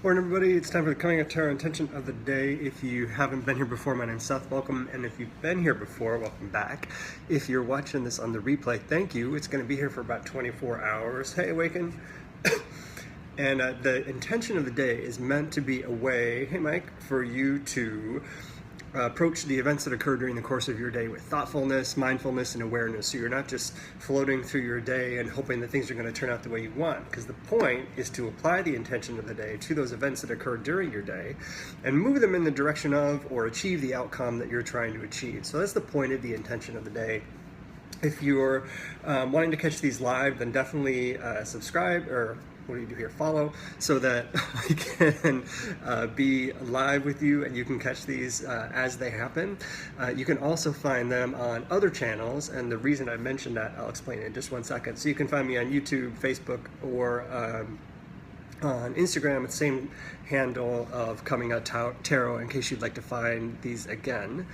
Morning, everybody. It's time for the Coming Out Tarot Intention of the Day. If you haven't been here before, my name's Seth. Welcome. And if you've been here before, welcome back. If you're watching this on the replay, thank you. It's going to be here for about 24 hours. Hey, Awaken. And the intention of the day is meant to be a way, hey, Mike, for you to approach the events that occur during the course of your day with thoughtfulness, mindfulness, and awareness. So you're not just floating through your day and hoping that things are going to turn out the way you want. Because the point is to apply the intention of the day to those events that occur during your day and move them in the direction of or achieve the outcome that you're trying to achieve. So that's the point of the intention of the day. If you're wanting to catch these live, then definitely subscribe, or what do you do here? Follow, so that I can be live with you and you can catch these as they happen. You can also find them on other channels, and the reason I mentioned that, I'll explain in just one second. So you can find me on YouTube, Facebook, or on Instagram at the same handle of Coming Out Tarot, in case you'd like to find these again.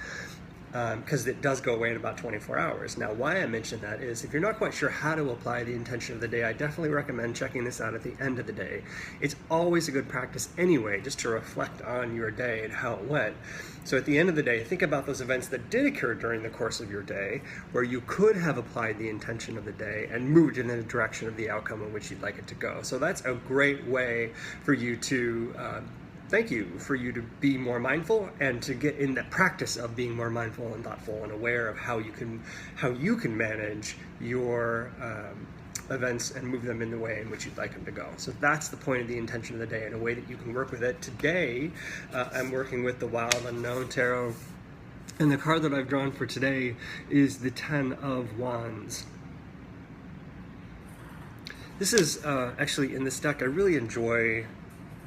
Because it does go away in about 24 hours. Now, why I mention that is if you're not quite sure how to apply the intention of the day, I definitely recommend checking this out at the end of the day. It's always a good practice anyway, just to reflect on your day and how it went. So at the end of the day, think about those events that did occur during the course of your day, where you could have applied the intention of the day and moved in the direction of the outcome in which you'd like it to go. So that's a great way for you to for you to be more mindful and to get in the practice of being more mindful and thoughtful and aware of how you can manage your events and move them in the way in which you'd like them to go. So that's the point of the intention of the day, and a way that you can work with it. Today, I'm working with the Wild Unknown Tarot, and the card that I've drawn for today is the Ten of Wands. This is actually, in this deck, I really enjoy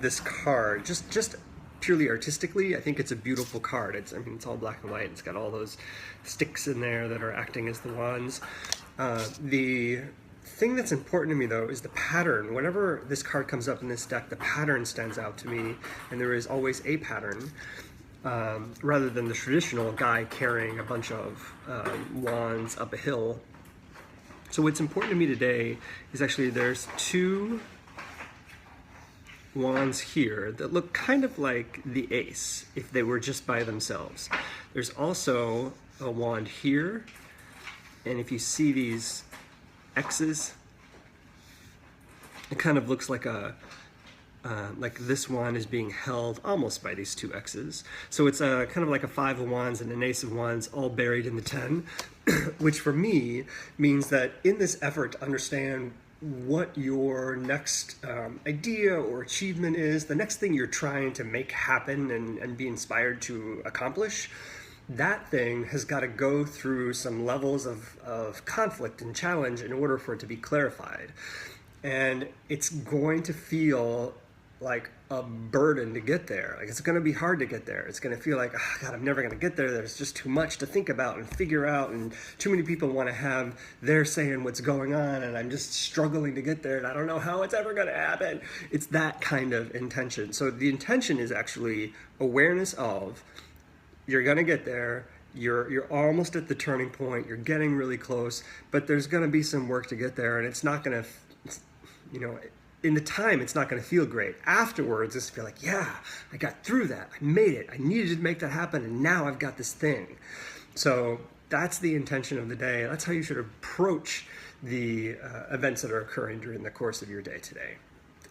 this card, just purely artistically. I think it's a beautiful card. It's all black and white. It's got all those sticks in there that are acting as the wands. The thing that's important to me, though, is the pattern. Whenever this card comes up in this deck, the pattern stands out to me, and there is always a pattern, rather than the traditional guy carrying a bunch of wands up a hill. So what's important to me today is actually there's two wands here that look kind of like the ace if they were just by themselves. There's also a wand here, and if you see these X's, it kind of looks like like this wand is being held almost by these two X's. So it's kind of like a Five of Wands and an Ace of Wands all buried in the 10, which for me means that in this effort to understand what your next idea or achievement is, the next thing you're trying to make happen and be inspired to accomplish, that thing has got to go through some levels of conflict and challenge in order for it to be clarified. And it's going to feel like a burden to get there. Like, it's going to be hard to get there. It's going to feel like, oh, God, I'm never going to get there. There's just too much to think about and figure out, and too many people want to have their say in what's going on, and I'm just struggling to get there, and I don't know how it's ever going to happen. It's that kind of intention. So the intention is actually awareness of, you're going to get there. You're almost at the turning point. You're getting really close, but there's going to be some work to get there, and it's not going to, in the time, it's not going to feel great. Afterwards, it's feel like, yeah, I got through that. I made it. I needed to make that happen, and now I've got this thing. So that's the intention of the day. That's how you should approach the events that are occurring during the course of your day today,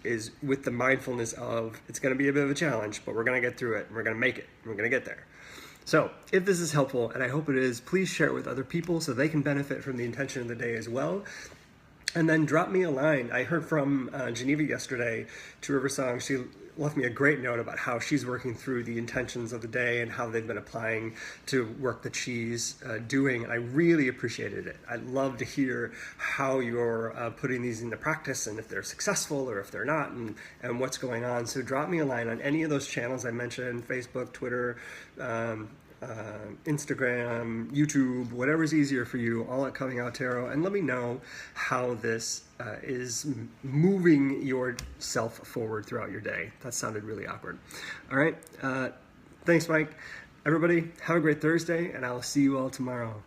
is with the mindfulness of, it's going to be a bit of a challenge, but we're going to get through it, and we're going to make it, and we're going to get there. So if this is helpful, and I hope it is, please share it with other people so they can benefit from the intention of the day as well. And then drop me a line. I heard from Geneva yesterday to Riversong. She left me a great note about how she's working through the intentions of the day and how they've been applying to work that she's doing. And I really appreciated it. I'd love to hear how you're putting these into practice, and if they're successful or if they're not, and what's going on. So drop me a line on any of those channels I mentioned: Facebook, Twitter, Instagram, YouTube, whatever's easier for you, all at Coming Out Tarot, and let me know how this is moving yourself forward throughout your day. That sounded really awkward. All right. Thanks, Mike. Everybody, have a great Thursday, and I will see you all tomorrow.